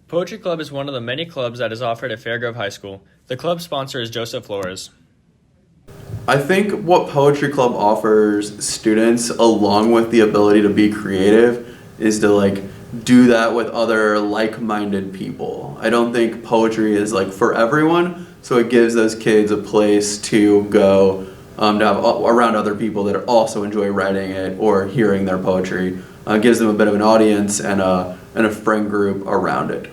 Poetry Club is one of the many clubs that is offered at Fairgrove High School. The club sponsor is Joseph Flores. I think what Poetry Club offers students, along with the ability to be creative, is to do that with other like-minded people. I don't think poetry is for everyone, so it gives those kids a place to go to have around other people that also enjoy writing it or hearing their poetry. It gives them a bit of an audience and a friend group around it.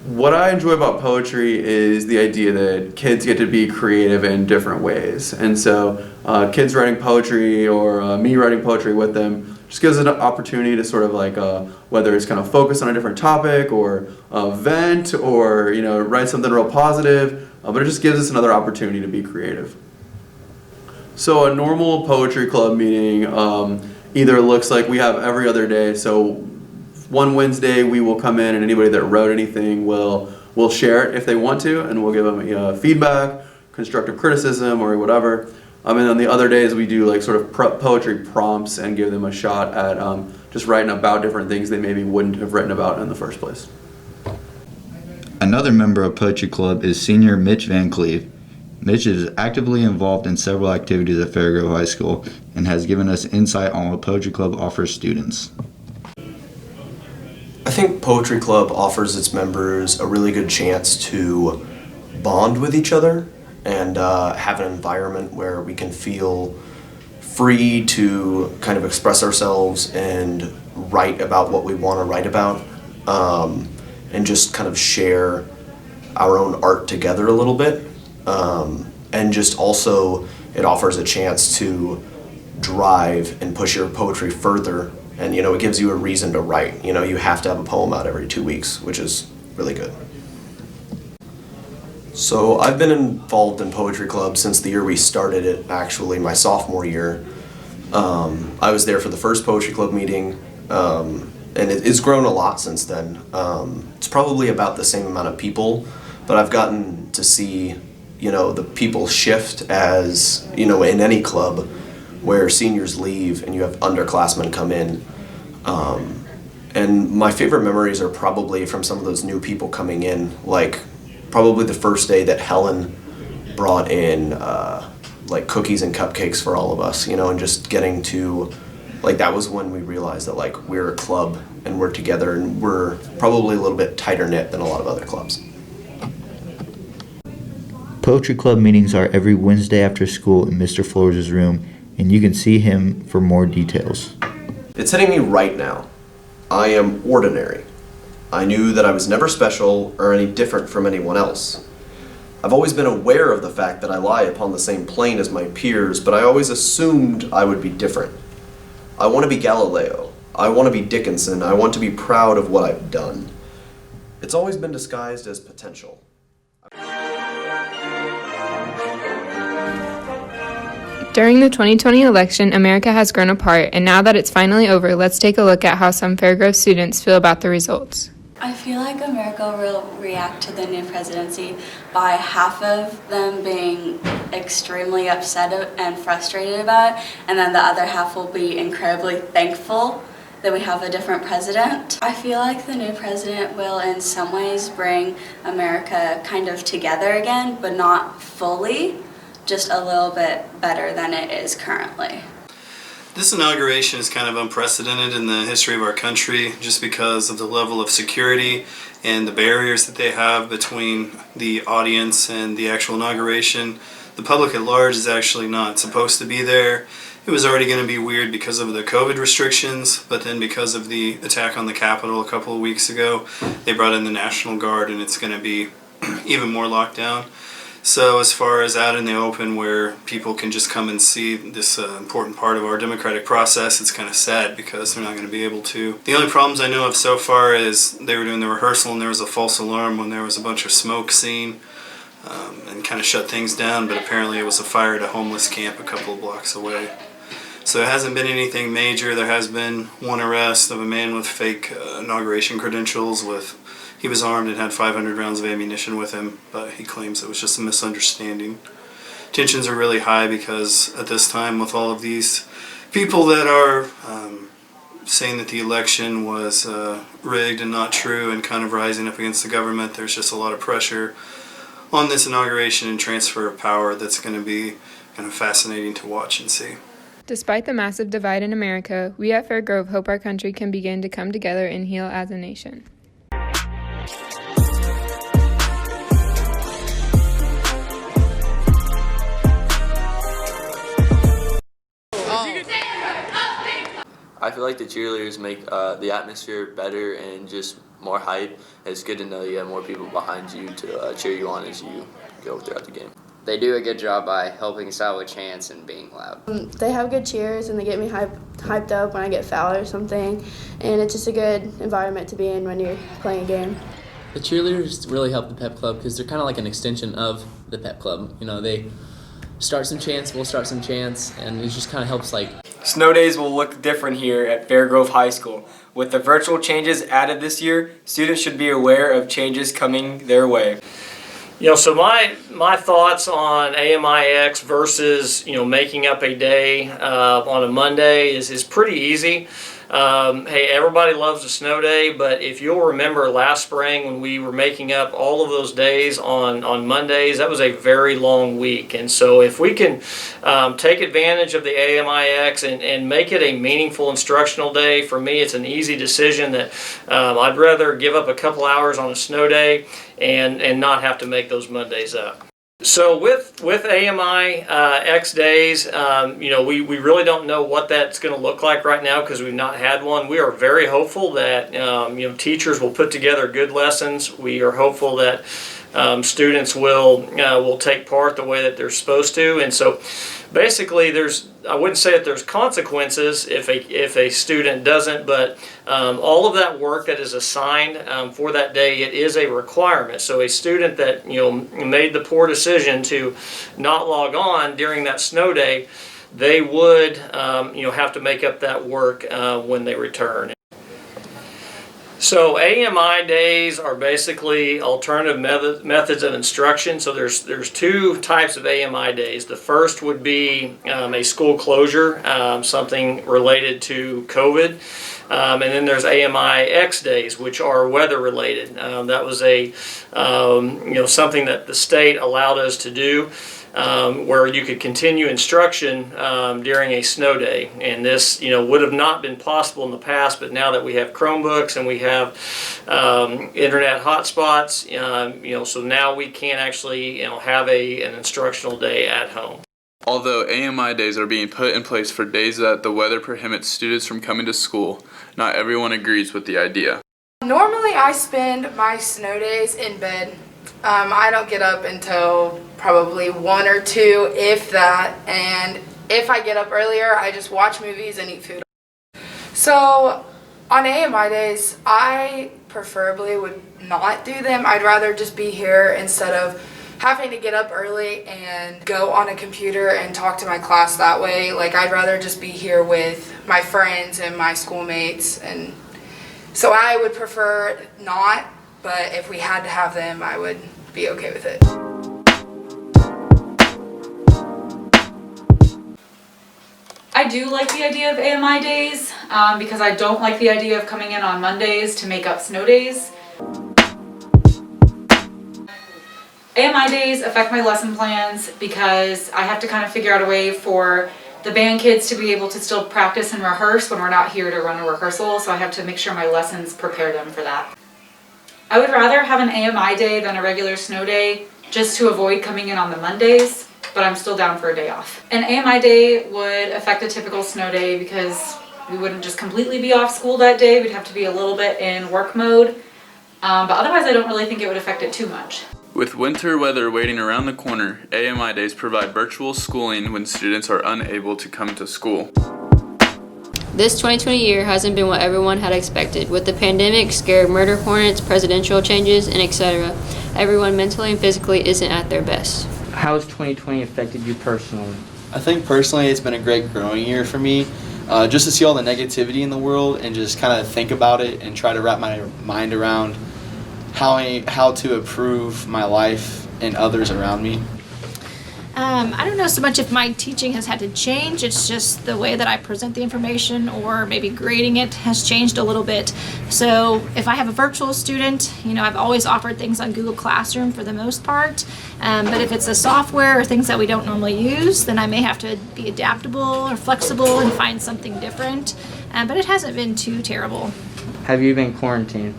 What I enjoy about poetry is the idea that kids get to be creative in different ways. And so kids writing poetry or me writing poetry with them just gives it an opportunity to sort of whether it's kind of focus on a different topic or vent or write something real positive, but it just gives us another opportunity to be creative. So a normal poetry club meeting either looks like we have every other day. So one Wednesday we will come in and anybody that wrote anything will share it if they want to, and we'll give them feedback, constructive criticism, or whatever. And then the other days we do sort of poetry prompts and give them a shot at just writing about different things they maybe wouldn't have written about in the first place. Another member of Poetry Club is senior Mitch Van Cleef. Mitch is actively involved in several activities at Fairgrove High School and has given us insight on what Poetry Club offers students. I think Poetry Club offers its members a really good chance to bond with each other and have an environment where we can feel free to kind of express ourselves and write about what we want to write about, and just kind of share our own art together a little bit. And just also it offers a chance to drive and push your poetry further, and it gives you a reason to write. You have to have a poem out every 2 weeks, which is really good. So I've been involved in Poetry Club since the year we started it, actually my sophomore year. I was there for the first Poetry Club meeting, and it's grown a lot since then. It's probably about the same amount of people, but I've gotten to see the people shift as, in any club where seniors leave and you have underclassmen come in. And my favorite memories are probably from some of those new people coming in, probably the first day that Helen brought in cookies and cupcakes for all of us, and just getting to, that was when we realized that we're a club and we're together and we're probably a little bit tighter knit than a lot of other clubs. Poetry Club meetings are every Wednesday after school in Mr. Flores' room, and you can see him for more details. It's hitting me right now. I am ordinary. I knew that I was never special or any different from anyone else. I've always been aware of the fact that I lie upon the same plane as my peers, but I always assumed I would be different. I want to be Galileo. I want to be Dickinson. I want to be proud of what I've done. It's always been disguised as potential. During the 2020 election, America has grown apart, and now that it's finally over, let's take a look at how some Fairgrove students feel about the results. I feel like America will react to the new presidency by half of them being extremely upset and frustrated about it, and then the other half will be incredibly thankful that we have a different president. I feel like the new president will in some ways bring America kind of together again, but not fully. Just a little bit better than it is currently. This inauguration is kind of unprecedented in the history of our country just because of the level of security and the barriers that they have between the audience and the actual inauguration. The public at large is actually not supposed to be there. It was already going to be weird because of the COVID restrictions, but then because of the attack on the Capitol a couple of weeks ago, they brought in the National Guard and it's going to be even more locked down. So as far as out in the open where people can just come and see this important part of our democratic process, it's kind of sad because they're not going to be able to. The only problems I know of so far is they were doing the rehearsal and there was a false alarm when there was a bunch of smoke seen, and kind of shut things down, but apparently it was a fire at a homeless camp a couple of blocks away. So it hasn't been anything major. There has been one arrest of a man with fake inauguration credentials. He was armed and had 500 rounds of ammunition with him, but he claims it was just a misunderstanding. Tensions are really high because at this time, with all of these people that are saying that the election was rigged and not true and kind of rising up against the government, there's just a lot of pressure on this inauguration and transfer of power that's going to be kind of fascinating to watch and see. Despite the massive divide in America, we at Fairgrove hope our country can begin to come together and heal as a nation. I feel like the cheerleaders make the atmosphere better and just more hype. It's good to know you have more people behind you to cheer you on as you go throughout the game. They do a good job by helping us out with chants and being loud. They have good cheers and they get me hyped up when I get fouled or something, and it's just a good environment to be in when you're playing a game. The cheerleaders really help the pep club because they're kind of like an extension of the pep club. You know, they start some chants, we'll start some chants, and it just kind of helps like. Snow days will look different here at Fairgrove High School. With the virtual changes added this year, students should be aware of changes coming their way. So my thoughts on AMIX versus, making up a day on a Monday is pretty easy. Hey, everybody loves a snow day, but if you'll remember last spring when we were making up all of those days on Mondays, that was a very long week. And so if we can take advantage of the AMIX and make it a meaningful instructional day, for me it's an easy decision that I'd rather give up a couple hours on a snow day and not have to make those Mondays up. So with AMI X days, we really don't know what that's going to look like right now because we've not had one. We are very hopeful that teachers will put together good lessons. We are hopeful that students will take part the way that they're supposed to, and so basically I wouldn't say that there's consequences if a student doesn't, but all of that work that is assigned for that day, it is a requirement. So a student that made the poor decision to not log on during that snow day, they would have to make up that work when they return. So AMI days are basically alternative methods of instruction. So there's two types of AMI days. The first would be a school closure, something related to COVID. And then there's AMI X days, which are weather related. That was something that the state allowed us to do. Where you could continue instruction during a snow day, and this would have not been possible in the past, but now that we have Chromebooks and we have internet hotspots, so now we can actually have an instructional day at home. Although AMI days are being put in place for days that the weather prohibits students from coming to school, not everyone agrees with the idea. Normally I spend my snow days in bed. I don't get up until probably 1 or 2, if that, and if I get up earlier, I just watch movies and eat food. So on AMI days, I preferably would not do them. I'd rather just be here instead of having to get up early and go on a computer and talk to my class that way. Like, I'd rather just be here with my friends and my schoolmates, and so I would prefer not, but if we had to have them, I would be okay with it. I do like the idea of AMI days because I don't like the idea of coming in on Mondays to make up snow days. AMI days affect my lesson plans because I have to kind of figure out a way for the band kids to be able to still practice and rehearse when we're not here to run a rehearsal, so I have to make sure my lessons prepare them for that. I would rather have an AMI day than a regular snow day just to avoid coming in on the Mondays, but I'm still down for a day off. An AMI day would affect a typical snow day because we wouldn't just completely be off school that day, we'd have to be a little bit in work mode, but otherwise I don't really think it would affect it too much. With winter weather waiting around the corner, AMI days provide virtual schooling when students are unable to come to school. This 2020 year hasn't been what everyone had expected. With the pandemic, scared murder hornets, presidential changes, and etc., everyone mentally and physically isn't at their best. How has 2020 affected you personally? I think personally it's been a great growing year for me. Just to see all the negativity in the world and just kind of think about it and try to wrap my mind around how to improve my life and others around me. I don't know so much if my teaching has had to change. It's just the way that I present the information, or maybe grading it has changed a little bit. So if I have a virtual student, I've always offered things on Google Classroom for the most part. But if it's a software or things that we don't normally use, then I may have to be adaptable or flexible and find something different. But it hasn't been too terrible. Have you been quarantined?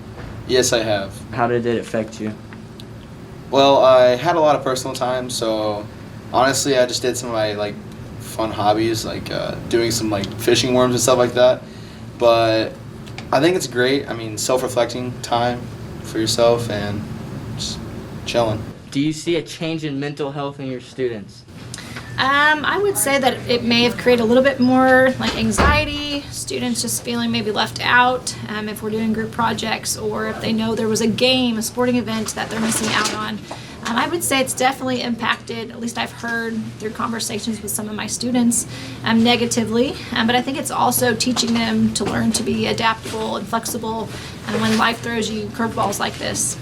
Yes, I have. How did it affect you? Well, I had a lot of personal time, so honestly, I just did some of my fun hobbies, doing some fishing worms and stuff like that. But I think it's great. I mean, self-reflecting time for yourself and just chilling. Do you see a change in mental health in your students? I would say that it may have created a little bit more anxiety, students just feeling maybe left out if we're doing group projects, or if they know there was a game, a sporting event that they're missing out on. I would say it's definitely impacted, at least I've heard through conversations with some of my students, negatively. But I think it's also teaching them to learn to be adaptable and flexible when life throws you curveballs like this.